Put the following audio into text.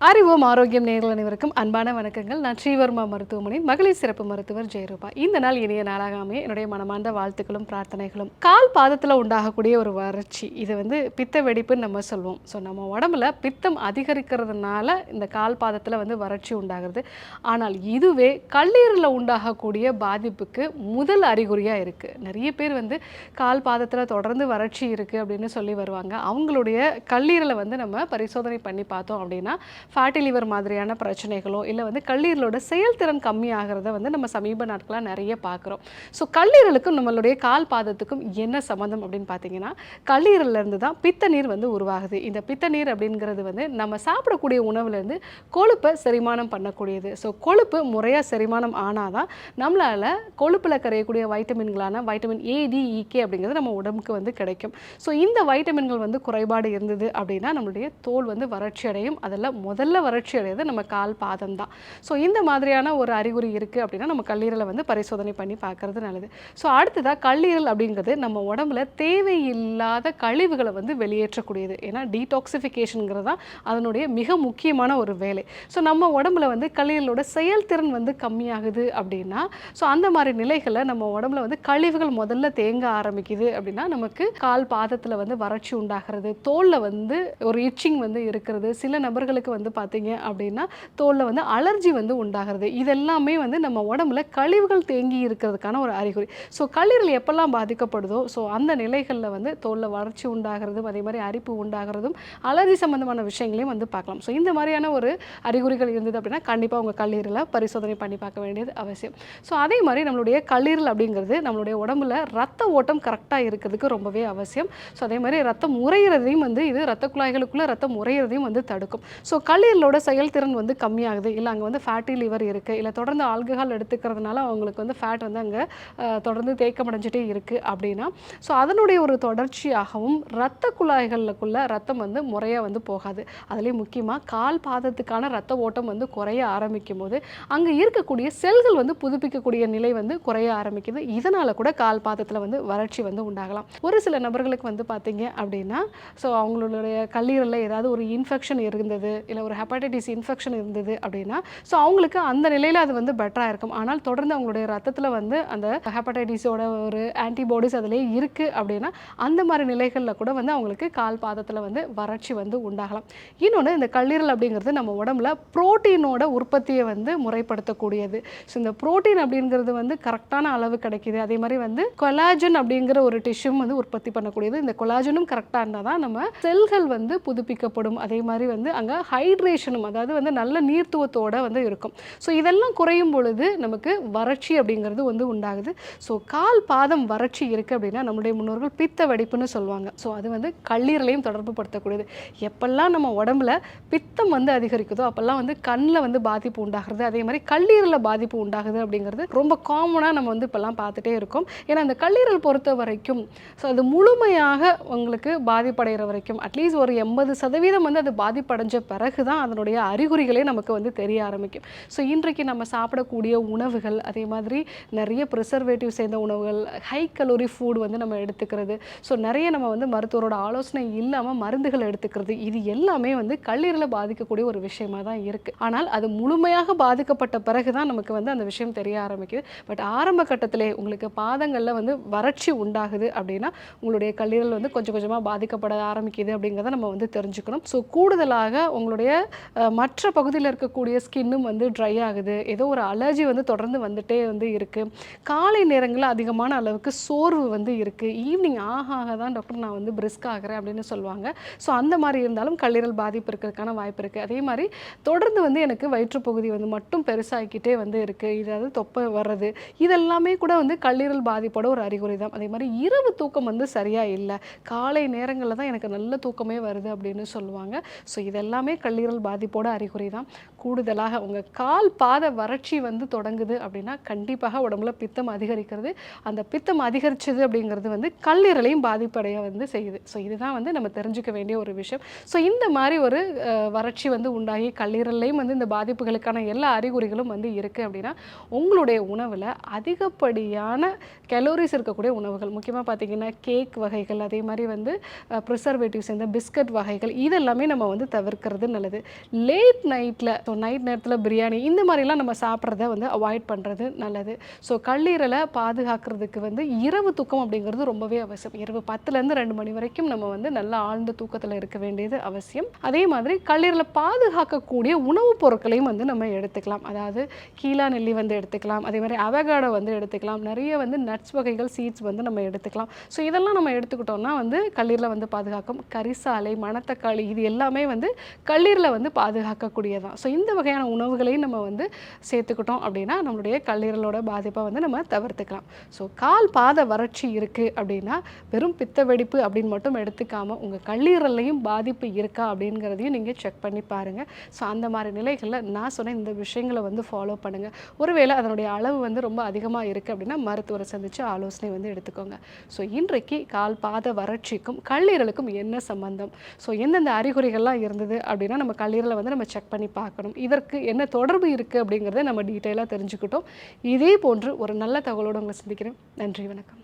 அறிவோம் ஆரோக்கியம் நேயர்கள் அனைவருக்கும் அன்பான வணக்கங்கள். நான் ஸ்ரீவர்மா மருத்துவமனை மகளிர் சிறப்பு மருத்துவர் ஜெயரூபா. இந்த நாள் இனிய நாளாக அமைய என்னுடைய மனமார்ந்த வாழ்த்துக்களும் பிரார்த்தனைகளும். கால் பாதத்தில் உண்டாகக்கூடிய ஒரு வறட்சி, இது பித்த வெடிப்புன்னு நம்ம சொல்லுவோம். ஸோ நம்ம உடம்புல பித்தம் அதிகரிக்கிறதுனால இந்த கால் பாதத்தில் வறட்சி உண்டாகிறது. ஆனால் இதுவே கல்லீரலில் உண்டாகக்கூடிய பாதிப்புக்கு முதல் அறிகுறியாக இருக்குது. நிறைய பேர் கால் பாதத்தில் தொடர்ந்து வறட்சி இருக்குது அப்படின்னு சொல்லி வருவாங்க. அவங்களுடைய கல்லீரலை நம்ம பரிசோதனை பண்ணி பார்த்தோம் அப்படின்னா ஃபேட்டி லிவர் மாதிரியான பிரச்சனைகளோ இல்லை கல்லீரலோட செயல்திறன் கம்மியாகிறத நம்ம சமீப நாட்களாக நிறைய பார்க்குறோம். ஸோ கல்லீரலுக்கும் நம்மளுடைய கால் பாதத்துக்கும் என்ன சம்மந்தம் அப்படின்னு பார்த்தீங்கன்னா, கல்லீரலேருந்து தான் பித்த நீர் உருவாகுது. இந்த பித்த நீர் அப்படிங்கிறது நம்ம சாப்பிடக்கூடிய உணவுலேருந்து கொழுப்பை செரிமானம் பண்ணக்கூடியது. ஸோ கொழுப்பு முறையாக செரிமானம் ஆனால் தான் நம்மளால் கொழுப்பில் கரையக்கூடிய வைட்டமின்களான வைட்டமின் ADEK அப்படிங்கிறது நம்ம உடம்புக்கு கிடைக்கும். ஸோ இந்த வைட்டமின்கள் குறைபாடு இருந்தது அப்படின்னா நம்மளுடைய தோல் வறட்சி அடையும். அதெல்லாம் முதல்ல வறட்சி அடையாது நம்ம கால் பாதம் தான். ஸோ இந்த மாதிரியான ஒரு அறிகுறி இருக்குது அப்படின்னா நம்ம கல்லீரலை பரிசோதனை பண்ணி பார்க்கறது நல்லது. ஸோ அடுத்ததாக கல்லீரல் அப்படிங்கிறது நம்ம உடம்புல தேவையில்லாத கழிவுகளை வெளியேற்றக்கூடியது. ஏன்னா டீடாக்சிஃபிகேஷனுங்கிறது தான் அதனுடைய மிக முக்கியமான ஒரு வேலை. ஸோ நம்ம உடம்புல கல்லீரலோட செயல்திறன் கம்மியாகுது அப்படின்னா, ஸோ அந்த மாதிரி நிலைகளில் நம்ம உடம்புல கழிவுகள் முதல்ல தேங்க ஆரம்பிக்குது அப்படின்னா நமக்கு கால் பாதத்தில் வறட்சி உண்டாகிறது, தோலில் ஒரு இச்சிங் இருக்கிறது. சில நபர்களுக்கு பார்த்தீங்க அப்படின்னா தோலில் அலர்ஜி உண்டாகிறது. இதெல்லாமே நம்ம உடம்புல கழிவுகள் தேங்கி இருக்கிறதுக்கான ஒரு அறிகுறி. ஸோ கல்லீரல் எப்பெல்லாம் பாதிக்கப்படுதோ ஸோ அந்த நிலைகளில் தோலில் வறட்சி உண்டாகிறதும் அதே மாதிரி அரிப்பு உண்டாகிறதும் அலர்ஜி சம்மந்தமான விஷயங்களையும் பார்க்கலாம். ஸோ இந்த மாதிரியான ஒரு அறிகுறிகள் இருந்தது அப்படின்னா கண்டிப்பாக உங்கள் கல்லீரலை பரிசோதனை பண்ணி பார்க்க வேண்டியது அவசியம். ஸோ அதே மாதிரி நம்மளுடைய கல்லீரல் அப்படிங்கிறது நம்மளுடைய உடம்புல ரத்த ஓட்டம் கரெக்டாக இருக்கிறதுக்கு ரொம்பவே அவசியம். ஸோ அதே மாதிரி ரத்தம் உறையிறதையும் இது ரத்த குழாய்களுக்குள்ளே ரத்தம் உறையிறதையும் தடுக்கும். ஸோ கல்லீரலோட செயல்திறன் கம்மியாகுது, இல்லை அங்கே ஃபேட்டி லிவர் இருக்குது, இல்லை தொடர்ந்து ஆல்கஹால் எடுத்துக்கிறதுனால அவங்களுக்கு ஃபேட் அங்கே தொடர்ந்து தேக்கமடைஞ்சிட்டே இருக்குது அப்படின்னா, ஸோ அதனுடைய ஒரு தொடர்ச்சியாகவும் ரத்த குழாய்களுக்குள்ள ரத்தம் முறையாக போகாது. அதுலேயும் முக்கியமாக கால் பாதத்துக்கான ரத்த ஓட்டம் குறைய ஆரம்பிக்கும் போது அங்கே இருக்கக்கூடிய செல்கள் புதுப்பிக்கக்கூடிய நிலை குறைய ஆரம்பிக்குது. இதனால் கூட கால் பாதத்தில் வறட்சி உண்டாகலாம். ஒரு சில நபர்களுக்கு பார்த்தீங்க அப்படின்னா, ஸோ அவங்களுடைய கல்லீரலில் ஏதாவது ஒரு இன்ஃபெக்ஷன் இருந்தது, இல்லை ஒரு ஹெப்படைட்டிஸ் இன்ஃபெக்ஷன் இருந்தது அப்படின்னா, ஸோ அவங்களுக்கு அந்த நிலையில் அது பெட்டராக இருக்கும். ஆனால் தொடர்ந்து அவங்களுடைய ரத்தத்தில் அந்த ஹெப்படைட்டிஸோட ஒரு ஆன்டிபாடிஸ் அதிலே இருக்குது அப்படின்னா அந்த மாதிரி நிலைகளில் கூட அவங்களுக்கு கால் பாதத்தில் வறட்சி உண்டாகலாம். இன்னொன்று, இந்த கல்லீரல் அப்படிங்கிறது நம்ம உடம்புல புரோட்டீனோட உற்பத்தியை முறைப்படுத்தக்கூடியது. ஸோ இந்த புரோட்டீன் அப்படிங்கிறது கரெக்டான அளவு கிடைக்கிது. அதே மாதிரி கொலாஜன் அப்படிங்கிற ஒரு டிஷ்யூம் உற்பத்தி பண்ணக்கூடியது. இந்த கொலாஜனும் கரெக்டாக இருந்தால் தான் நம்ம செல்கள் புதுப்பிக்கப்படும். அதே மாதிரி அங்கே ஹைட்ரேஷனும், அதாவது நல்ல நீர்த்துவத்தோட இருக்கும். ஸோ இதெல்லாம் குறையும் பொழுது நமக்கு வறட்சி அப்படிங்கிறது உண்டாகுது. ஸோ கால் பாதம் வறட்சி இருக்குது அப்படின்னா நம்முடைய முன்னோர்கள் பித்த வெடிப்புன்னு சொல்லுவாங்க. ஸோ அது கல்லீரலையும் தொடர்பு படுத்தக்கூடியது. எப்பெல்லாம் நம்ம உடம்புல பித்தம் அதிகரிக்குதோ அப்போல்லாம் கண்ணில் பாதிப்பு உண்டாகிறது, அதே மாதிரி கல்லீரலில் பாதிப்பு உண்டாகுது அப்படிங்கிறது ரொம்ப காமனாக நம்ம இப்போல்லாம் பார்த்துட்டே இருக்கோம். ஏன்னா அந்த கல்லீரல் பொறுத்த வரைக்கும் ஸோ அது முழுமையாக உங்களுக்கு பாதிப்படைகிற வரைக்கும் அட்லீஸ்ட் ஒரு 80% அது பாதிப்படைஞ்ச பிறகு தான் அதனுடைய அறிகுறிகளே நமக்கு தெரிய ஆரம்பிக்கும். ஸோ இன்றைக்கு நம்ம சாப்பிடக்கூடிய உணவுகள், அதே மாதிரி நிறைய ப்ரிசர்வேட்டிவ் சேர்ந்த உணவுகள், ஹை கலோரி ஃபுட் நம்ம எடுத்துக்கிறது, ஸோ நிறைய நம்ம மருத்துவரோட ஆலோசனை இல்லாமல் மருந்துகள் எடுத்துக்கிறது, இது எல்லாமே கல்லீரலை பாதிக்கக்கூடிய ஒரு விஷயமா தான் இருக்குது. ஆனால் அது முழுமையாக பாதிக்கப்பட்ட பிறகு தான் நமக்கு அந்த விஷயம் தெரிய ஆரம்பிக்குது. பட் ஆரம்ப கட்டத்திலே உங்களுக்கு பாதங்களில் வறட்சி உண்டாகுது அப்படின்னா உங்களுடைய கல்லீரல் கொஞ்சம் கொஞ்சமாக பாதிக்கப்பட ஆரம்பிக்குது அப்படிங்கிறத நம்ம தெரிஞ்சுக்கணும். ஸோ கூடுதலாக உங்களுடைய மற்ற பகுதியில் இருக்கக்கூடிய ஸ்கின்னும் ட்ரை ஆகுது, ஏதோ ஒரு அலர்ஜி தொடர்ந்து வந்துட்டே இருக்குது, காலை நேரங்களில் அதிகமான அளவுக்கு சோர்வு இருக்குது, ஈவினிங் ஆக தான் டாக்டர் நான் பிரிஸ்க் ஆகிறேன் அப்படின்னு சொல்லுவாங்க. ஸோ அந்த மாதிரி இருந்தாலும் கல்லீரல் பாதிப்பு இருக்கிறதுக்கான வாய்ப்பு இருக்குது. அதே மாதிரி தொடர்ந்து எனக்கு வயிற்றுப்பகுதி மட்டும் பெருசாகிக்கிட்டே இருக்குது, இதாவது தொப்பை வர்றது, இதெல்லாமே கூட கல்லீரல் பாதிப்போட ஒரு அறிகுறி தான். அதே மாதிரி இரவு தூக்கம் சரியாக இல்லை, காலை நேரங்களில் தான் எனக்கு நல்ல தூக்கமே வருது அப்படின்னு சொல்லுவாங்க. ஸோ இதெல்லாமே கல்லீரல் பாதிப்போட அறிகுறி தான். கூடுதலாக உங்கள் கால் பாத வறட்சி தொடங்குது அப்படின்னா கண்டிப்பாக உடம்புல பித்தம் அதிகரிக்கிறது. அந்த பித்தம் அதிகரிச்சது அப்படிங்கிறது கல்லீரலையும் பாதிப்படைய செய்யுது. ஸோ இதுதான் நம்ம தெரிஞ்சுக்க வேண்டிய ஒரு விஷயம். ஸோ இந்த மாதிரி ஒரு வறட்சி உண்டாகி கல்லீரல்லையும் இந்த பாதிப்புகளுக்கான எல்லா அறிகுறிகளும் இருக்குது அப்படின்னா உங்களுடைய உணவில் அதிகப்படியான கலோரிஸ் இருக்கக்கூடிய உணவுகள், முக்கியமாக பார்த்தீங்கன்னா கேக் வகைகள், அதே மாதிரி ப்ரிசர்வேட்டிவ்ஸ் இந்த பிஸ்கட் வகைகள், இதெல்லாமே நம்ம தவிர்க்கிறது நல்லது. நல்லது. லேட் நைட்டில், ஸோ நைட் நேரத்தில் பிரியாணி இந்த மாதிரிலாம் நம்ம சாப்பிட்றத வந்து அவாய்ட் பண்ணுறது நல்லது. ஸோ கல்லீரலை பாதுகாக்கிறதுக்கு வந்து இரவு தூக்கம் அப்படிங்கிறது ரொம்பவே அவசியம். இரவு 10லேருந்து 2 மணி வரைக்கும் நம்ம வந்து நல்லா ஆழ்ந்த தூக்கத்தில் இருக்க வேண்டியது அவசியம். அதே மாதிரி கல்லீரலை பாதுகாக்கக்கூடிய உணவுப் பொருட்களையும் வந்து நம்ம எடுத்துக்கலாம். அதாவது கீழா நெல்லி வந்து எடுத்துக்கலாம், அதே மாதிரி அவகாடோ வந்து எடுத்துக்கலாம், நிறைய வந்து நட்ஸ் வகைகள், சீட்ஸ் வந்து நம்ம எடுத்துக்கலாம். ஸோ இதெல்லாம் நம்ம எடுத்துக்கிட்டோம்னா வந்து கல்லீரலை வந்து பாதுகாக்கும். கரிசாலை, மணத்தக்காளி இது எல்லாமே வந்து கல்லீரலை வந்து பாதுகாக்கக்கூடியதான். ஸோ இந்த வகையான உணவுகளையும் நம்ம வந்து சேர்த்துக்கிட்டோம் அப்படின்னா நம்மளுடைய கல்லீரலோட பாதிப்பை வந்து நம்ம தவிர்த்துக்கலாம். ஸோ கால் பாத வறட்சி இருக்குது அப்படின்னா வெறும் பித்த வெடிப்பு அப்படின்னு மட்டும் எடுத்துக்காமல் உங்கள் கல்லீரல்லையும் பாதிப்பு இருக்கா அப்படிங்கிறதையும் நீங்கள் செக் பண்ணி பாருங்கள். ஸோ அந்த மாதிரி நிலைகளில் நான் சொன்ன இந்த விஷயங்களை வந்து ஃபாலோ பண்ணுங்கள். ஒருவேளை அதனுடைய அளவு வந்து ரொம்ப அதிகமாக இருக்குது அப்படின்னா மருத்துவரை சந்தித்து ஆலோசனை வந்து எடுத்துக்கோங்க. ஸோ இன்றைக்கு கால் பாத வறட்சிக்கும் கல்லீரலுக்கும் என்ன சம்பந்தம், ஸோ எந்தெந்த அறிகுறிகள்லாம் இருந்தது அப்படின்னா நம்ம கல்லீரலை வந்து நம்ம செக் பண்ணி பார்க்கணும், இதற்கு என்ன தொடர்பு இருக்குது அப்படிங்கிறத நம்ம டீட்டெயிலாக தெரிஞ்சுக்கிட்டோம். இதே போன்று ஒரு நல்ல தகவலோடு உங்களை சந்திக்கிறேன். நன்றி, வணக்கம்.